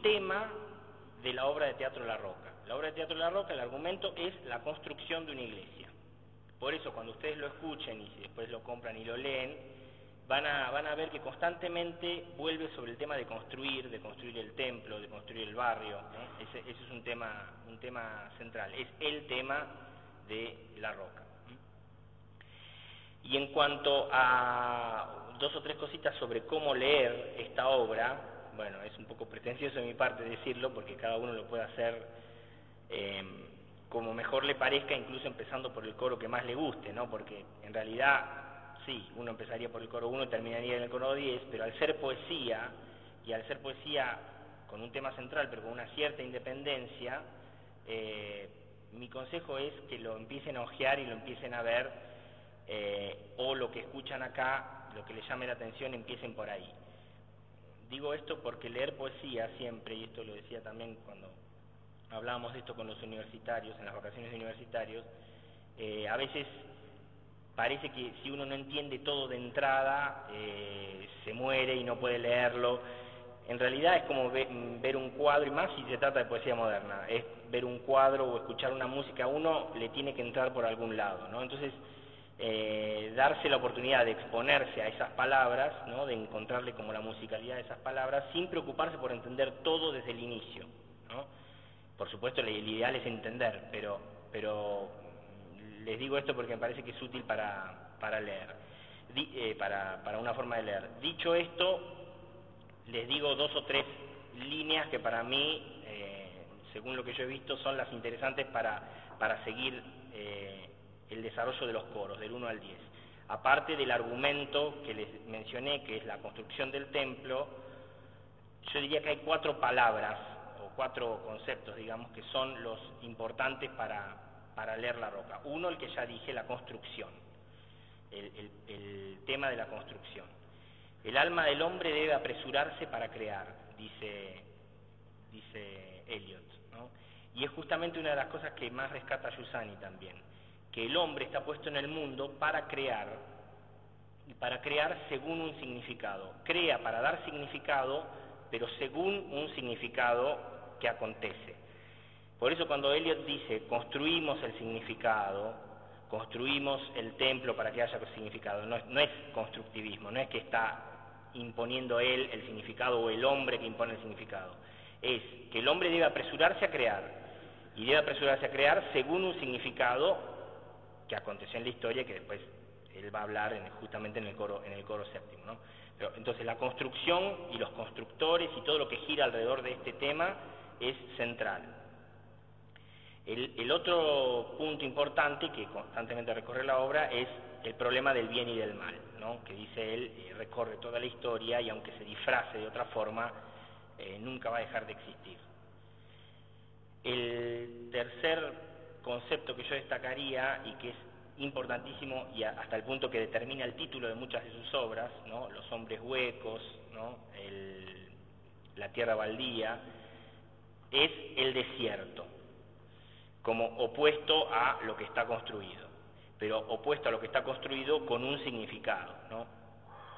tema de la obra de teatro La Roca. La obra de teatro La Roca, el argumento es la construcción de una iglesia. Por eso cuando ustedes lo escuchen y si después lo compran y lo leen, van a ver que constantemente vuelve sobre el tema de construir el templo, de construir el barrio, ¿no? Ese es un tema central, es el tema de La Roca. Y en cuanto a dos o tres cositas sobre cómo leer esta obra, bueno, es un poco pretencioso de mi parte decirlo, porque cada uno lo puede hacer como mejor le parezca, incluso empezando por el coro que más le guste, ¿no? Porque en realidad, sí, uno empezaría por el coro 1 y terminaría en el coro 10, pero al ser poesía, y al ser poesía con un tema central, pero con una cierta independencia, mi consejo es que lo empiecen a hojear y lo empiecen a ver, o lo que escuchan acá, lo que les llame la atención, empiecen por ahí. Digo esto porque leer poesía siempre, y esto lo decía también cuando hablábamos de esto con los universitarios, en las vacaciones de universitarios, a veces parece que si uno no entiende todo de entrada, se muere y no puede leerlo. En realidad es como ver un cuadro, y más si se trata de poesía moderna, es ver un cuadro o escuchar una música, a uno le tiene que entrar por algún lado, ¿no? Entonces, darse la oportunidad de exponerse a esas palabras, ¿no? De encontrarle como la musicalidad de esas palabras, sin preocuparse por entender todo desde el inicio, ¿no? Por supuesto, el ideal es entender, pero les digo esto porque me parece que es útil para leer, para una forma de leer. Dicho esto, les digo dos o tres líneas que para mí, según lo que yo he visto, son las interesantes para seguir el desarrollo de los coros, del 1 al 10. Aparte del argumento que les mencioné, que es la construcción del templo, yo diría que hay 4 palabras, o 4 conceptos, digamos, que son los importantes para leer La Roca. Uno, el que ya dije, la construcción, el tema de la construcción. El alma del hombre debe apresurarse para crear, dice Eliot, ¿no? Y es justamente una de las cosas que más rescata Giussani también, que el hombre está puesto en el mundo para crear, y para crear según un significado. Crea para dar significado, pero según un significado que acontece. Por eso cuando Eliot dice, construimos el significado, construimos el templo para que haya significado, no es constructivismo, no es que está imponiendo él el significado o el hombre que impone el significado. Es que el hombre debe apresurarse a crear, y debe apresurarse a crear según un significado que aconteció en la historia, que después él va a hablar justamente en el coro séptimo, ¿no? Pero, entonces la construcción y los constructores y todo lo que gira alrededor de este tema es central. El otro punto importante que constantemente recorre la obra es el problema del bien y del mal, ¿no? Que dice él, recorre toda la historia y aunque se disfrace de otra forma, nunca va a dejar de existir. El tercer concepto que yo destacaría y que es importantísimo y hasta el punto que determina el título de muchas de sus obras, ¿no? Los hombres huecos, ¿no? La tierra baldía, es el desierto, como opuesto a lo que está construido, pero opuesto a lo que está construido con un significado, ¿no?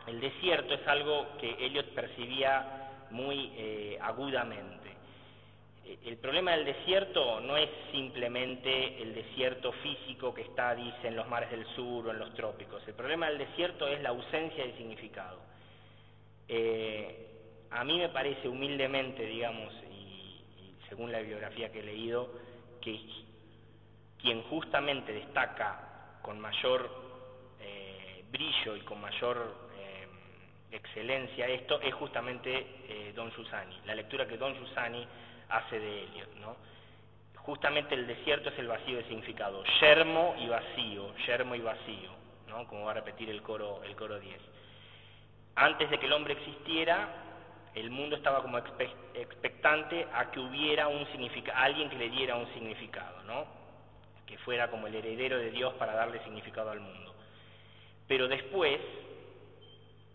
El desierto es algo que Eliot percibía muy agudamente. El problema del desierto no es simplemente el desierto físico que está, dice, en los mares del sur o en los trópicos. El problema del desierto es la ausencia de significado. A mí me parece humildemente, digamos, y según la bibliografía que he leído, que quien justamente destaca con mayor brillo y con mayor excelencia esto es justamente Don Giussani, la lectura que Don Giussani hace de Eliot, ¿no? Justamente el desierto es el vacío de significado, yermo y vacío, ¿no? Como va a repetir el coro 10. Antes de que el hombre existiera, el mundo estaba como expectante a que hubiera alguien que le diera un significado, ¿no? Que fuera como el heredero de Dios para darle significado al mundo. Pero después,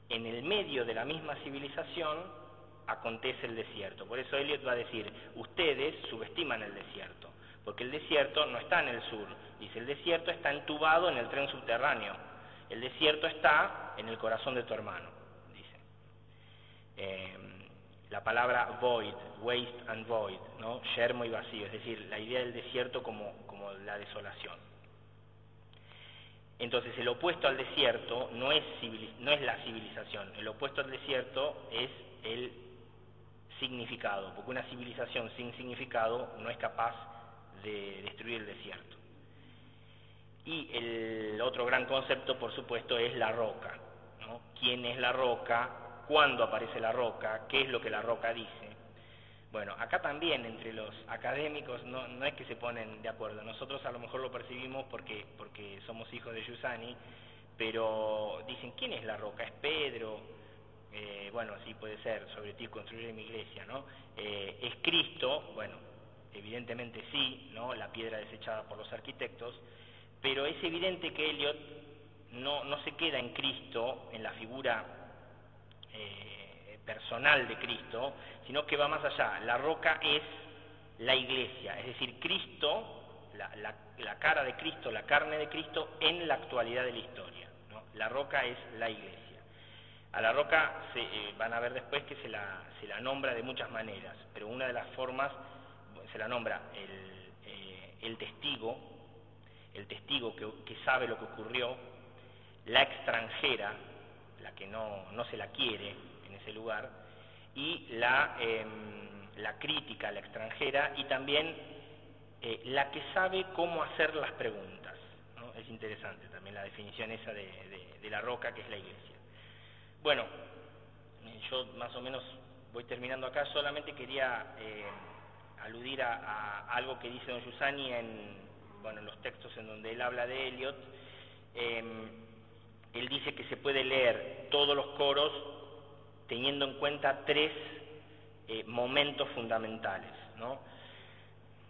en el medio de la misma civilización, acontece el desierto. Por eso Eliot va a decir, ustedes subestiman el desierto, porque el desierto no está en el sur. Dice, el desierto está entubado en el tren subterráneo. El desierto está en el corazón de tu hermano, dice. la palabra void, waste and void, ¿no? Yermo y vacío, es decir, la idea del desierto como la desolación. Entonces el opuesto al desierto no es la civilización, el opuesto al desierto es el significado, porque una civilización sin significado no es capaz de destruir el desierto. Y el otro gran concepto, por supuesto, es la roca, ¿no? ¿Quién es la roca? ¿Cuándo aparece la roca? ¿Qué es lo que la roca dice? Bueno, acá también entre los académicos no es que se ponen de acuerdo. Nosotros a lo mejor lo percibimos porque somos hijos de Giussani, pero dicen, ¿quién es la roca? ¿Es Pedro? Bueno, sí puede ser, sobre ti construiré mi iglesia, ¿no? ¿Es Cristo? Bueno, evidentemente sí, ¿no? La piedra desechada por los arquitectos, pero es evidente que Eliot no se queda en Cristo, en la figura personal de Cristo, sino que va más allá. La roca es la iglesia, es decir, Cristo, la cara de Cristo, la carne de Cristo en la actualidad de la historia, ¿no? La roca es la iglesia. A la roca van a ver después que se la nombra de muchas maneras, pero una de las formas se la nombra el testigo que sabe lo que ocurrió, la extranjera, la que no se la quiere en ese lugar, y la crítica, la extranjera, y también la que sabe cómo hacer las preguntas, ¿no? Es interesante también la definición esa de la roca, que es la iglesia. Bueno, yo más o menos voy terminando acá, solamente quería aludir a algo que dice don Giussani en los textos en donde él habla de Eliot. Él dice que se puede leer todos los coros teniendo en cuenta tres momentos fundamentales, ¿no?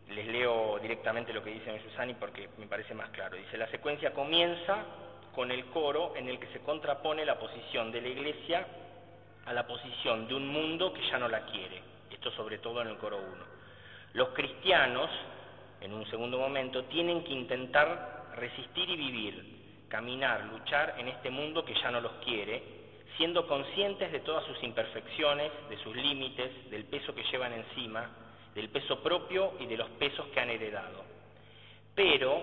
Les leo directamente lo que dice don Giussani porque me parece más claro. Dice, la secuencia comienza con el coro en el que se contrapone la posición de la Iglesia a la posición de un mundo que ya no la quiere. Esto sobre todo en el coro 1. Los cristianos, en un segundo momento, tienen que intentar resistir y vivir, caminar, luchar en este mundo que ya no los quiere, siendo conscientes de todas sus imperfecciones, de sus límites, del peso que llevan encima, del peso propio y de los pesos que han heredado. Pero,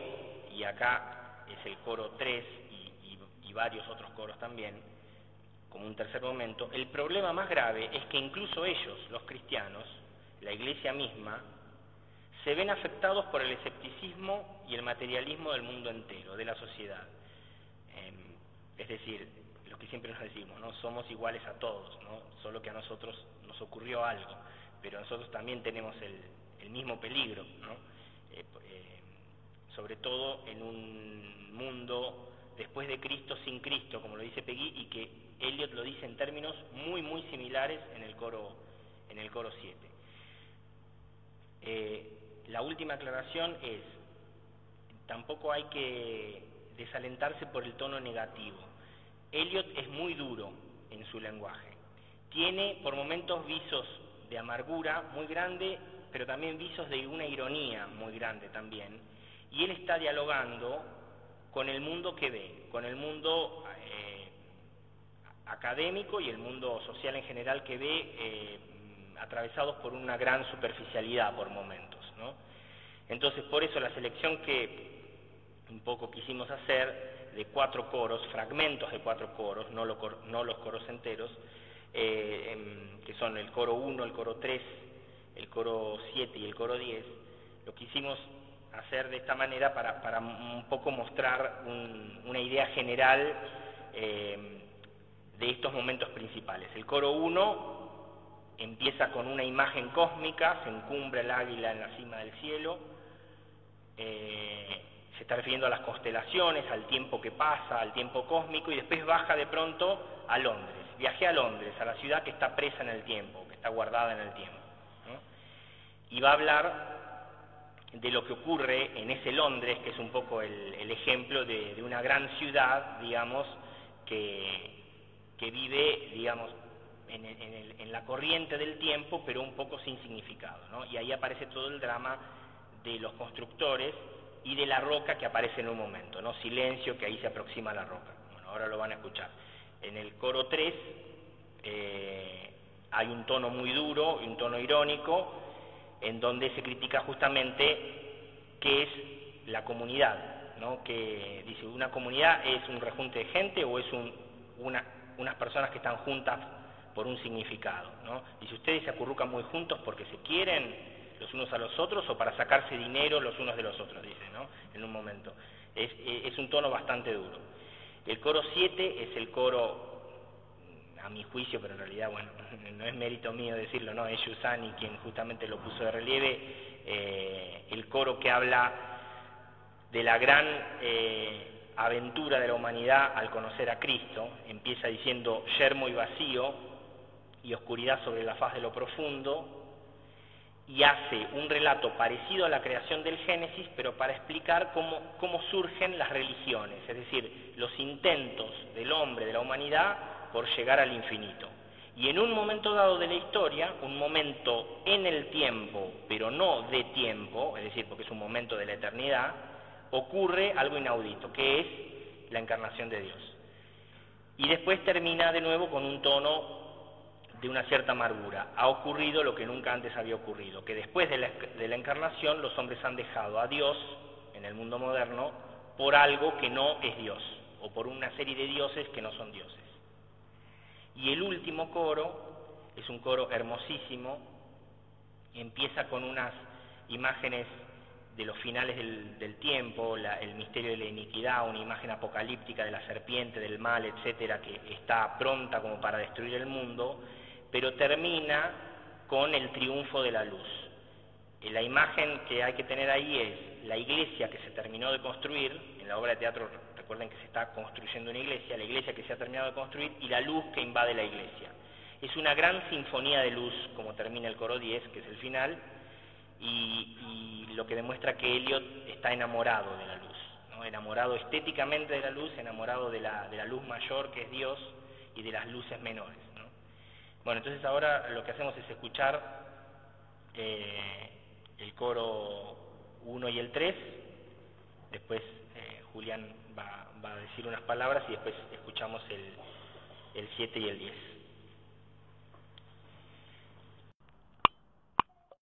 y acá es el coro 3 y varios otros coros también, como un tercer momento, el problema más grave es que incluso ellos, los cristianos, la Iglesia misma, se ven afectados por el escepticismo y el materialismo del mundo entero, de la sociedad. Es decir, lo que siempre nos decimos, ¿no? Somos iguales a todos, ¿no? Solo que a nosotros nos ocurrió algo, pero nosotros también tenemos el mismo peligro, ¿no? Sobre todo en un mundo después de Cristo, sin Cristo, como lo dice Peggy, y que Eliot lo dice en términos muy, muy similares en el coro 7. La última aclaración es, tampoco hay que desalentarse por el tono negativo. Eliot es muy duro en su lenguaje. Tiene por momentos visos de amargura muy grande, pero también visos de una ironía muy grande también. Y él está dialogando con el mundo que ve, con el mundo académico y el mundo social en general que ve, atravesados por una gran superficialidad por momentos, ¿no? Entonces, por eso la selección que un poco quisimos hacer de 4 coros, fragmentos de 4 coros, no los coros enteros, que son el coro 1, el coro 3, el coro 7 y el coro 10, lo quisimos hacer de esta manera para un poco mostrar una idea general de estos momentos principales. El coro 1 empieza con una imagen cósmica, se encumbra el águila en la cima del cielo, se está refiriendo a las constelaciones, al tiempo que pasa, al tiempo cósmico, y después baja de pronto a Londres. Viajé a Londres, a la ciudad que está presa en el tiempo, que está guardada en el tiempo, ¿no? Y va a hablar de lo que ocurre en ese Londres, que es un poco el ejemplo de una gran ciudad, digamos, que vive, digamos, en la corriente del tiempo, pero un poco sin significado, ¿no? Y ahí aparece todo el drama de los constructores y de la roca que aparece en un momento, ¿no? Silencio, que ahí se aproxima la roca. Bueno, ahora lo van a escuchar. En el coro 3 hay un tono muy duro y un tono irónico en donde se critica justamente qué es la comunidad, ¿no? Que dice, ¿una comunidad es un rejunte de gente o es unas personas que están juntas por un significado, ¿no? Dice, ustedes se acurrucan muy juntos porque se quieren los unos a los otros o para sacarse dinero los unos de los otros, dice, ¿no? En un momento. Es un tono bastante duro. El coro 7 es el coro, a mi juicio, pero en realidad, bueno, no es mérito mío decirlo, ¿no? Es Giussani quien justamente lo puso de relieve, el coro que habla de la gran aventura de la humanidad al conocer a Cristo. Empieza diciendo yermo y vacío y oscuridad sobre la faz de lo profundo, y hace un relato parecido a la creación del Génesis, pero para explicar cómo surgen las religiones, es decir, los intentos del hombre, de la humanidad, por llegar al infinito. Y en un momento dado de la historia, un momento en el tiempo, pero no de tiempo, es decir, porque es un momento de la eternidad, ocurre algo inaudito, que es la encarnación de Dios. Y después termina de nuevo con un tono de una cierta amargura. Ha ocurrido lo que nunca antes había ocurrido, que después de la encarnación los hombres han dejado a Dios, en el mundo moderno, por algo que no es Dios, o por una serie de dioses que no son dioses. Y el último coro es un coro hermosísimo, empieza con unas imágenes de los finales del tiempo, el misterio de la iniquidad, una imagen apocalíptica de la serpiente, del mal, etcétera, que está pronta como para destruir el mundo, pero termina con el triunfo de la luz. La imagen que hay que tener ahí es la iglesia que se terminó de construir. En la obra de teatro recuerden que se está construyendo una iglesia, la iglesia que se ha terminado de construir y la luz que invade la iglesia. Es una gran sinfonía de luz, como termina el coro 10, que es el final, y lo que demuestra que Eliot está enamorado de la luz, ¿no? Enamorado estéticamente de la luz, enamorado de la luz mayor que es Dios y de las luces menores, ¿no? Bueno, entonces ahora lo que hacemos es escuchar el coro 1 y el 3, después Julián va a decir unas palabras y después escuchamos el 7 y el 10.